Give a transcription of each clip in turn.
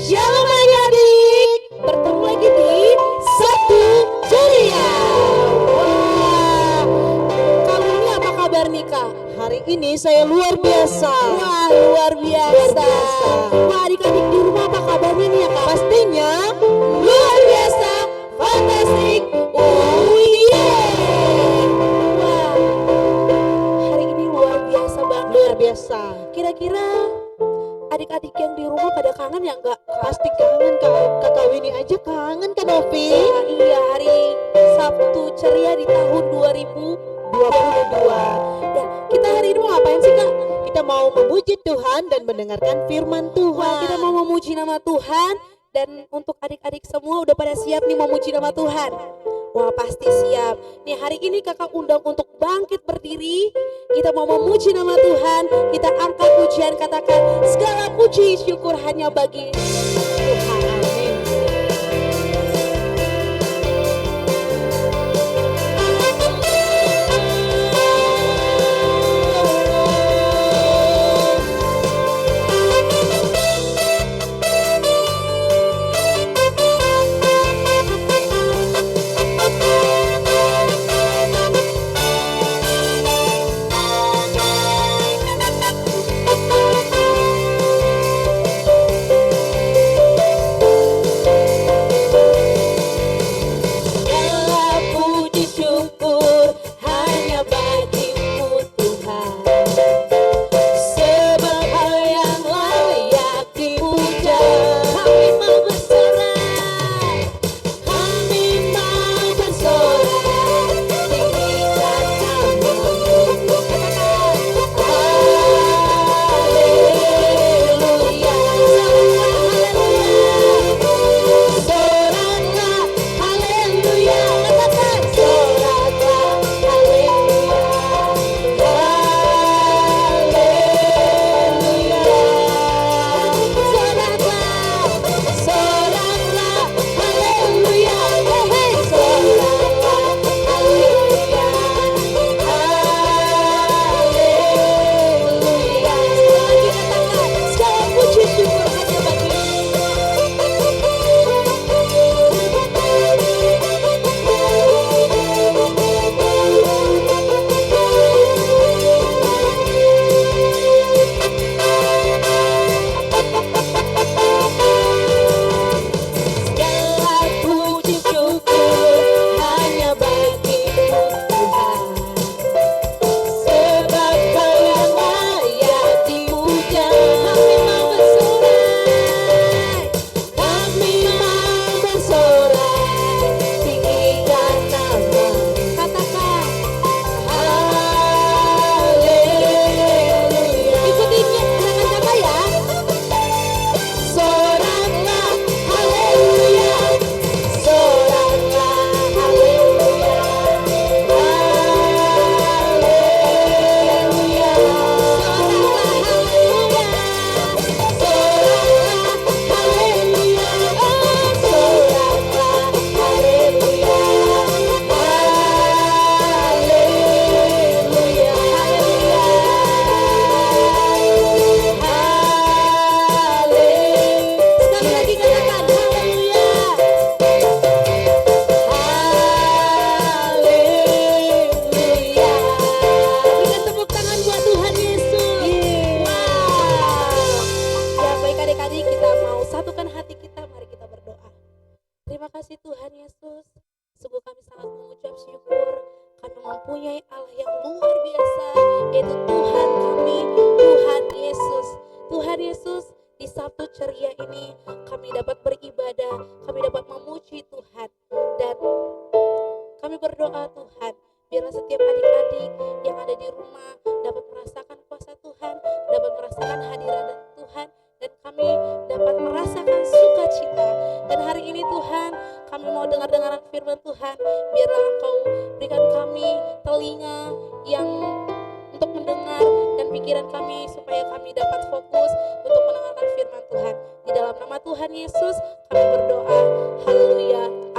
Shalom adik-adik, bertemu lagi di Sabtu Ceria. Wah, kali ini apa kabar nih Kak? Hari ini saya luar biasa. Wah, luar biasa. Wah, adik-adik di rumah apa kabarnya nih ya Kak? Pastinya Luar biasa, fantastik. Oh yeah. Wah, hari ini luar biasa banget. luar biasa. Kira-kira adik-adik yang di rumah pada kangen ya enggak? Pasti kangen kakak Winnie aja kangen kan Novi? Iya, hari Sabtu Ceria di tahun 2022. Ya, kita hari ini mau ngapain sih Kak? Kita mau memuji Tuhan dan mendengarkan firman Tuhan. Wah, kita mau memuji nama Tuhan. Dan untuk adik-adik semua udah pada siap nih memuji nama Tuhan? Wah, pasti siap. Nih, hari ini kakak undang untuk bangkit berdiri. Kita mau memuji nama Tuhan. Kita angkat pujian, katakan segala puji syukur hanya bagi Tuhan.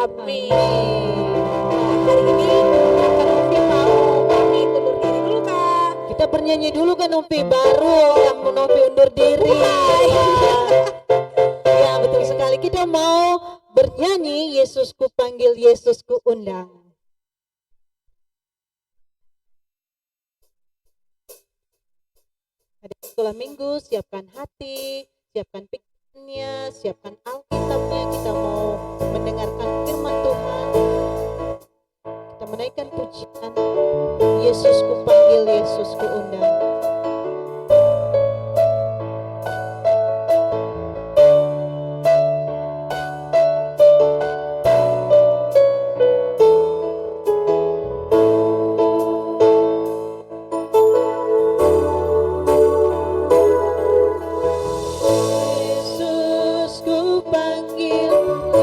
Amin. Bernyanyi dulu kan Novi, baru kamu Novi undur diri. Ya betul kita mau bernyanyi Yesusku panggil, Yesusku undang. Adik sekolah minggu, siapkan hati, siapkan pikirannya, siapkan Alkitabnya. Kita mau mendengarkan firman Tuhan. Kita menaikkan pujian Yesusku panggil, Yesusku undang. Yesusku panggil,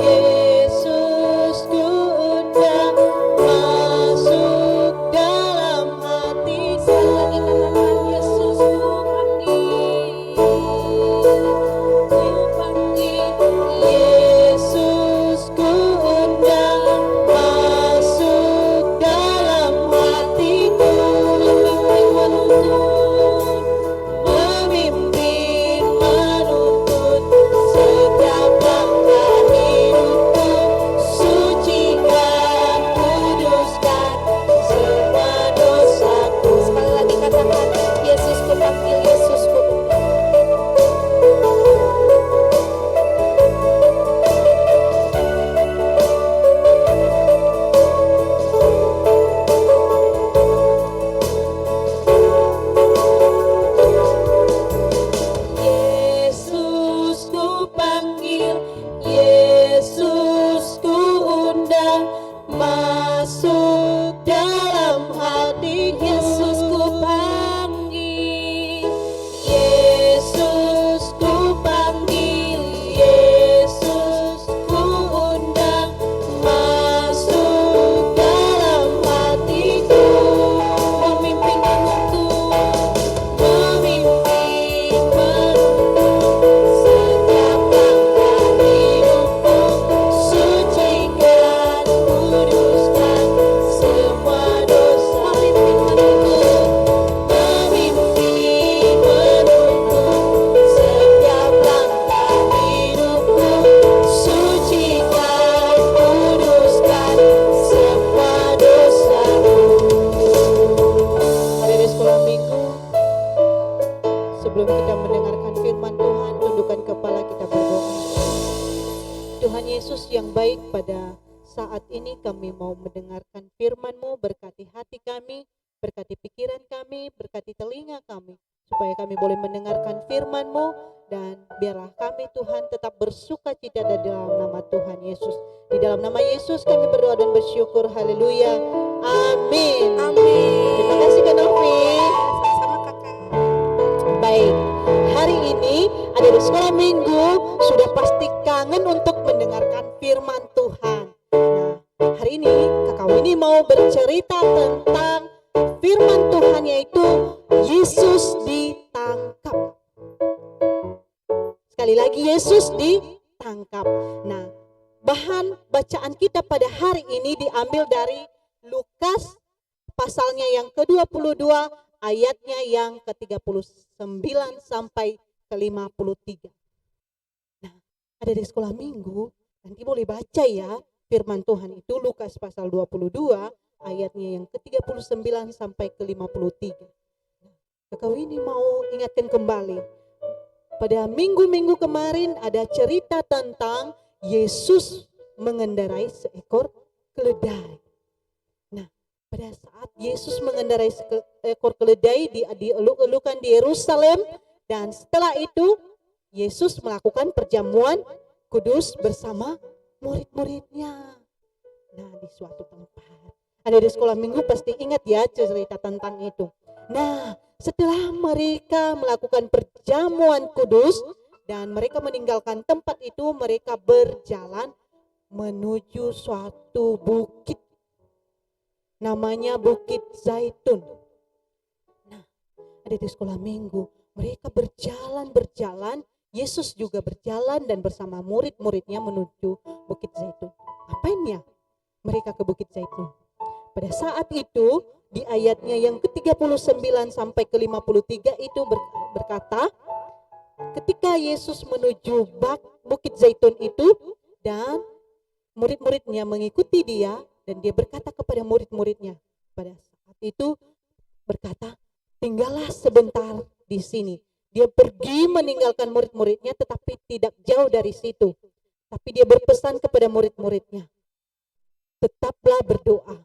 Yesusku undang, masuk dalam hatiku. Yesusku panggil, Yesusku undang, masuk dalam hatiku. Memimpin, menuntun setiap langkah hidupku. Sucikan, kuduskan semua dosaku. Sekali lagi katakan, Yesusku panggil, Yesusku undang. Yesusku panggil, Yesusku undang, masuk dalam hatiku. Yesusku panggil, Yesusku panggil, Yesusku undang, masuk dalam hatiku. memimpin menuntun, Memimpin, menuntun setiap langkah hidupku. Sucikan, kuduskan semua dosa. Memimpin, menuntun setiap langkah hidupku. Sucikan, kuduskan semua dosaku. Ada di sekolah minggu, sebelum kita mendengarkan firman Tuhan, tundukkan kepala, kita berdoa. Tuhan Yesus yang baik, pada saat ini kami mau mendengarkan firman-Mu. Berkati hati kami, berkati pikiran kami, berkati telinga kami, supaya kami boleh mendengarkan firman-Mu. Dan biarlah kami Tuhan tetap bersuka cita di dalam nama Tuhan Yesus. Di dalam nama Yesus kami berdoa dan bersyukur. Haleluya. Amin. amin. Terima kasih Kak Novi. Sama-sama kakak. Baik, hari ini ada di sekolah minggu sudah pasti kangen untuk mendengarkan firman Tuhan. Nah, hari ini Kakak Winnie mau bercerita tentang firman Tuhan, yaitu Yesus ditangkap. Sekali lagi, Yesus ditangkap. Nah, bahan bacaan kita pada hari ini diambil dari Lukas pasalnya yang ke-22, ayatnya yang ke-39 sampai ke-53. Nah, ada di sekolah minggu, nanti boleh baca ya firman Tuhan itu, Lukas pasal 22, ayatnya yang ke-39 sampai ke-53. Kakak ini mau ingatkan kembali, pada minggu-minggu kemarin ada cerita tentang Yesus mengendarai seekor keledai. Nah, pada saat Yesus mengendarai seekor keledai dieluk-elukan di Yerusalem, dan setelah itu Yesus melakukan perjamuan kudus bersama murid-muridnya. Nah, di suatu tempat. Ada di sekolah minggu pasti ingat ya cerita tentang itu. Nah, setelah mereka melakukan perjamuan kudus dan mereka meninggalkan tempat itu, mereka berjalan menuju suatu bukit. Namanya Bukit Zaitun. Nah, ada di sekolah minggu, mereka berjalan, Yesus juga berjalan dan bersama murid-muridnya menuju Bukit Zaitun. Ngapain ya mereka ke Bukit Zaitun? Pada saat itu, di ayatnya yang ke-39 sampai ke-53 itu berkata, ketika Yesus menuju bak Bukit Zaitun itu, dan murid-muridnya mengikuti dia, dan dia berkata kepada murid-muridnya pada saat itu, berkata, tinggallah sebentar di sini. Dia pergi meninggalkan murid-muridnya, tetapi tidak jauh dari situ. Tapi dia berpesan kepada murid-muridnya, tetaplah berdoa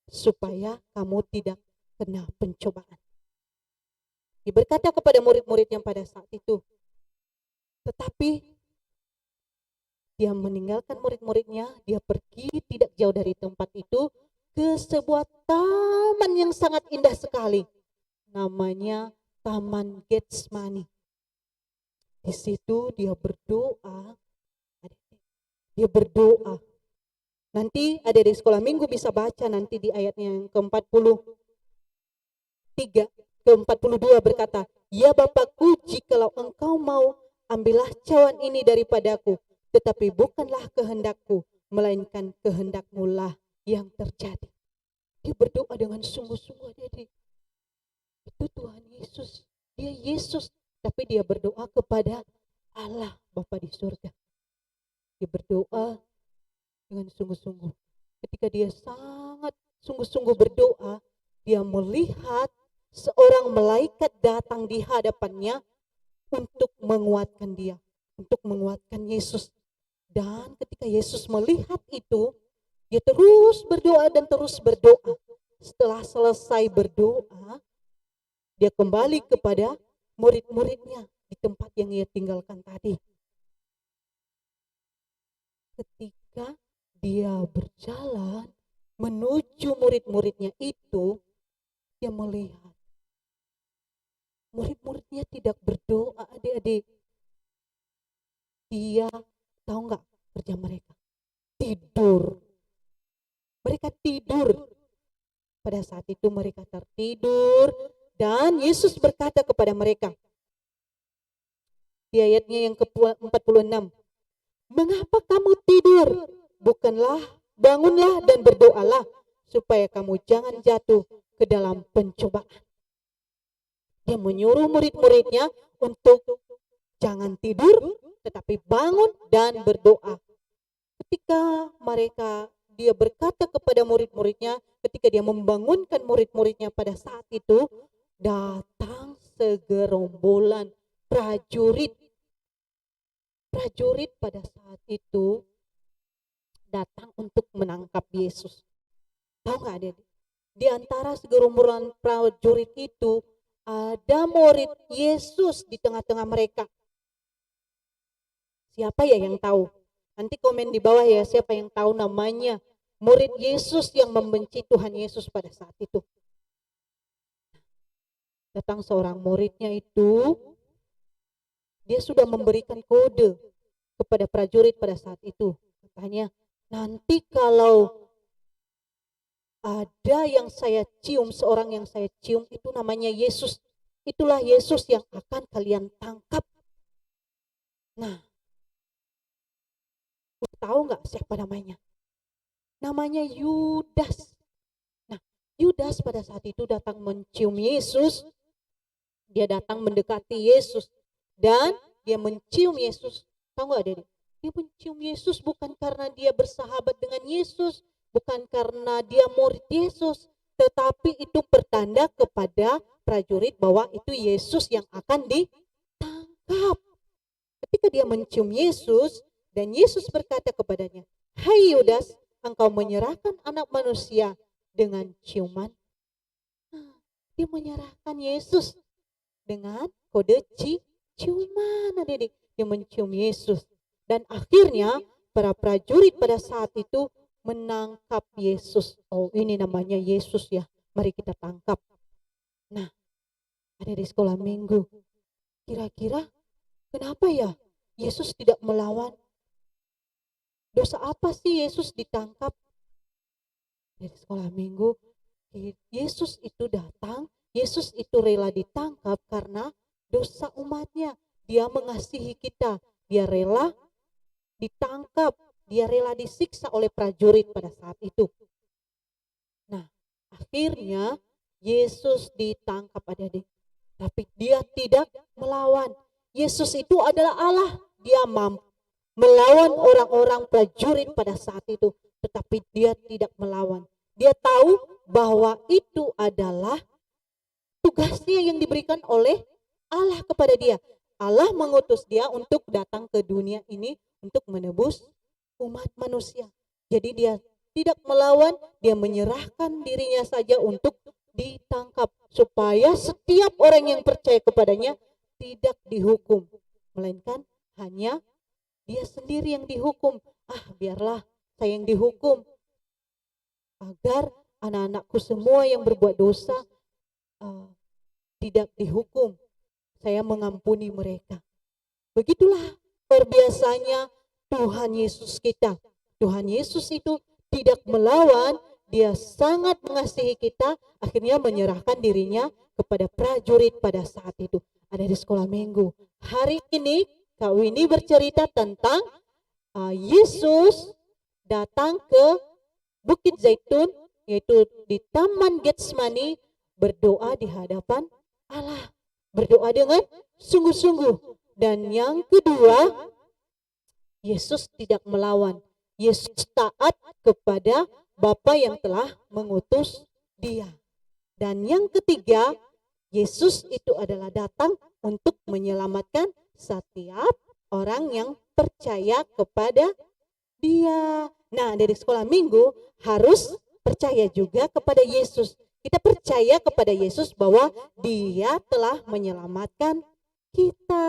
supaya kamu tidak kena pencobaan. Dia berkata kepada murid-muridnya pada saat itu, tetapi dia meninggalkan murid-muridnya, dia pergi tidak jauh dari tempat itu ke sebuah taman yang sangat indah sekali. Namanya Taman Getsemani. Di situ dia berdoa. Dia berdoa. Nanti ada di sekolah minggu bisa baca nanti di ayatnya yang ke-43, ke-42 berkata, ya Bapakku, jikalau engkau mau, ambillah cawan ini daripadaku, tetapi bukanlah kehendakku, melainkan kehendakmu lah yang terjadi. Dia berdoa dengan sungguh-sungguh, adik-adik. Itu Tuhan Yesus. Dia Yesus, tapi dia berdoa kepada Allah Bapa di surga. Dia berdoa dengan sungguh-sungguh. Ketika dia sangat sungguh-sungguh berdoa, dia melihat seorang malaikat datang di hadapannya untuk menguatkan dia, untuk menguatkan Yesus. Dan ketika Yesus melihat itu, dia terus berdoa dan terus berdoa. Setelah selesai berdoa, dia kembali kepada murid-muridnya di tempat yang ia tinggalkan tadi. Ketika dia berjalan menuju murid-muridnya itu, dia melihat murid-muridnya tidak berdoa, adik-adik. Dia tahu nggak kerja mereka? Tidur. Mereka tidur. Pada saat itu mereka tertidur, dan Yesus berkata kepada mereka di ayatnya yang ke-46, mengapa kamu tidur? Bangunlah dan berdoalah supaya kamu jangan jatuh ke dalam pencobaan. Dia menyuruh murid-muridnya untuk jangan tidur, tetapi bangun dan berdoa. Ketika dia berkata kepada murid-muridnya, ketika dia membangunkan murid-muridnya pada saat itu, datang segerombolan prajurit. Prajurit pada saat itu datang untuk menangkap Yesus. Tahu nggak, adik? Di antara segerombolan prajurit itu ada murid Yesus di tengah-tengah mereka. Siapa ya yang tahu? Nanti komen di bawah ya, siapa yang tahu namanya murid Yesus yang membenci Tuhan Yesus pada saat itu. Datang seorang muridnya itu, dia sudah memberikan kode kepada prajurit pada saat itu. Katanya, nanti kalau ada yang saya cium, seorang yang saya cium itu namanya Yesus. Itulah Yesus yang akan kalian tangkap. Nah, tahu nggak siapa namanya? Namanya Yudas. Nah, Yudas pada saat itu datang mencium Yesus. Dia datang mendekati Yesus dan dia mencium Yesus. Tahu nggak, adik? Dia mencium Yesus bukan karena dia bersahabat dengan Yesus, bukan karena dia murid Yesus, tetapi itu pertanda kepada prajurit bahwa itu Yesus yang akan ditangkap. Ketika dia mencium Yesus, dan Yesus berkata kepadanya, hai Yudas, engkau menyerahkan anak manusia dengan ciuman. Dia menyerahkan Yesus dengan kode ciuman, adik-adik. Dia mencium Yesus. Dan akhirnya para prajurit pada saat itu menangkap Yesus. Oh, ini namanya Yesus ya, mari kita tangkap. Nah, ada di sekolah minggu, kira-kira kenapa ya Yesus tidak melawan? Dosa apa sih Yesus ditangkap? Dari sekolah minggu, Yesus itu datang, Yesus itu rela ditangkap karena dosa umatnya. Dia mengasihi kita, dia rela ditangkap, dia rela disiksa oleh prajurit pada saat itu. Nah, akhirnya Yesus ditangkap, adik-adik. Tapi dia tidak melawan. Yesus itu adalah Allah, dia mampu. melawan orang-orang prajurit pada saat itu, tetapi dia tidak melawan. Dia tahu bahwa itu adalah tugasnya yang diberikan oleh Allah kepada dia. Allah mengutus dia untuk datang ke dunia ini untuk menebus umat manusia. Jadi dia tidak melawan, dia menyerahkan dirinya saja untuk ditangkap supaya setiap orang yang percaya kepadanya tidak dihukum, melainkan hanya dia sendiri yang dihukum. Biarlah saya yang dihukum agar anak-anakku semua yang berbuat dosa tidak dihukum. Saya mengampuni mereka. Begitulah perbiasanya Tuhan Yesus kita. Tuhan Yesus itu tidak melawan, dia sangat mengasihi kita, akhirnya menyerahkan dirinya kepada prajurit pada saat itu. Ada di sekolah minggu. Hari ini Kak Winnie bercerita tentang Yesus datang ke Bukit Zaitun, yaitu di Taman Getsemani, berdoa di hadapan Allah. Berdoa dengan sungguh-sungguh. Dan yang kedua, Yesus tidak melawan. Yesus taat kepada Bapa yang telah mengutus dia. Dan yang ketiga, Yesus itu adalah datang untuk menyelamatkan setiap orang yang percaya kepada dia. Nah, dari sekolah minggu harus percaya juga kepada Yesus. Kita percaya kepada Yesus bahwa dia telah menyelamatkan kita.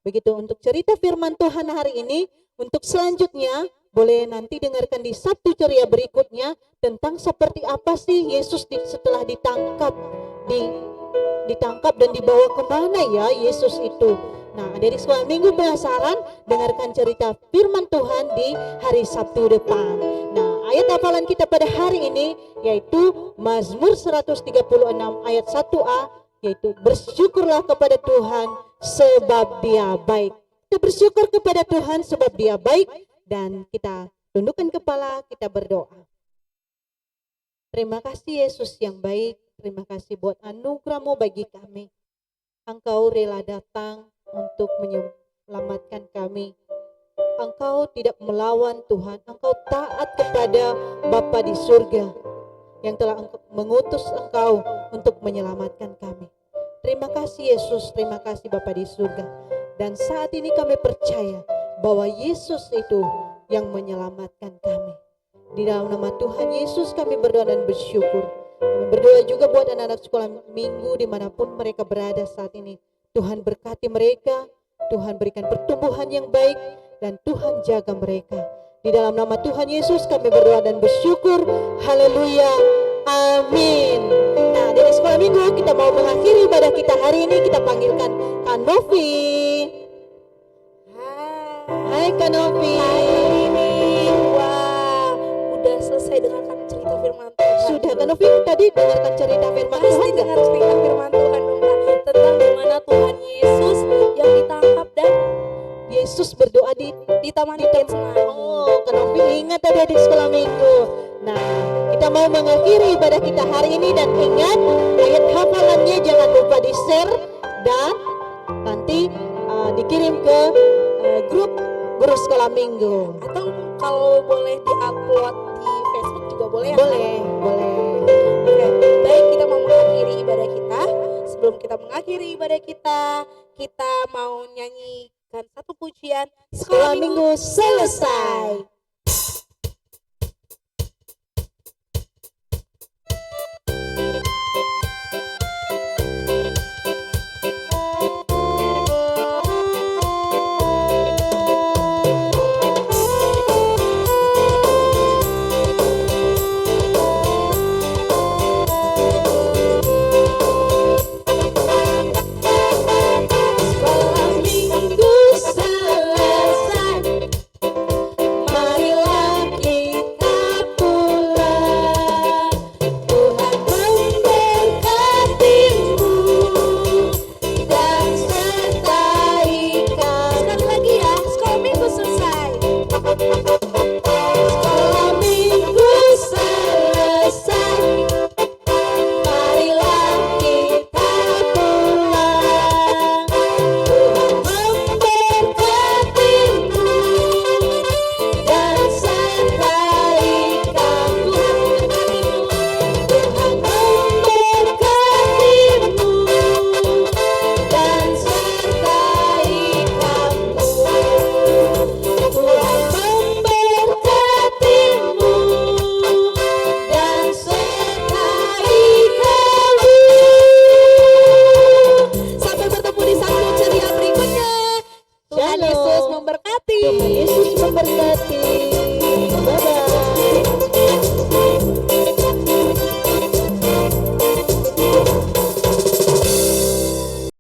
Begitu untuk cerita firman Tuhan hari ini. Untuk selanjutnya boleh nanti dengarkan di Sabtu ceria berikutnya tentang seperti apa sih Yesus setelah ditangkap dan dibawa kemana ya Yesus itu. Nah, dari sekolah minggu penasaran, dengarkan cerita firman Tuhan di hari Sabtu depan. Nah, ayat hafalan kita pada hari ini yaitu Mazmur 136 ayat 1a, yaitu bersyukurlah kepada Tuhan sebab dia baik. Kita bersyukur kepada Tuhan sebab dia baik, dan kita tundukkan kepala, kita berdoa. Terima kasih Yesus yang baik, terima kasih buat anugerah-Mu bagi kami. Engkau rela datang untuk menyelamatkan kami. Engkau tidak melawan Tuhan, Engkau taat kepada Bapa di surga yang telah mengutus Engkau untuk menyelamatkan kami. Terima kasih Yesus, terima kasih Bapa di surga. Dan saat ini kami percaya bahwa Yesus itu yang menyelamatkan kami. Di dalam nama Tuhan Yesus kami berdoa dan bersyukur. Kami berdoa juga buat anak-anak sekolah minggu dimanapun mereka berada saat ini. Tuhan berkati mereka, Tuhan berikan pertumbuhan yang baik, dan Tuhan jaga mereka. Di dalam nama Tuhan Yesus kami berdoa dan bersyukur. Haleluya. Amin. Nah, dari sekolah minggu kita mau mengakhiri ibadah kita hari ini. Kita panggilkan Kak Novi. Hai Kak Novi. Hai. Wah, udah selesai dengarkan cerita firman Tuhan. Sudah Kak Novi tadi dengarkan cerita firman Tuhan? Pasti dengar cerita firman Tuhan dong Kak, tentang bagaimana Tuhan Yesus yang ditangkap dan Yesus berdoa di Taman Getsemani. Oh, Kak Novi ingat tadi di sekolah minggu. Nah, kita mau mengakhiri ibadah kita hari ini, dan ingat ayat hafalannya jangan lupa di-share dan nanti dikirim ke grup guru sekolah minggu. Atau kalau boleh di-upload di Facebook juga boleh ya? Boleh. Oke, baik, kita mau mengakhiri ibadah kita. Sebelum kita mengakhiri ibadah kita mau nyanyikan satu pujian. Sekolah minggu selesai. Sekolah minggu selesai. memberkati.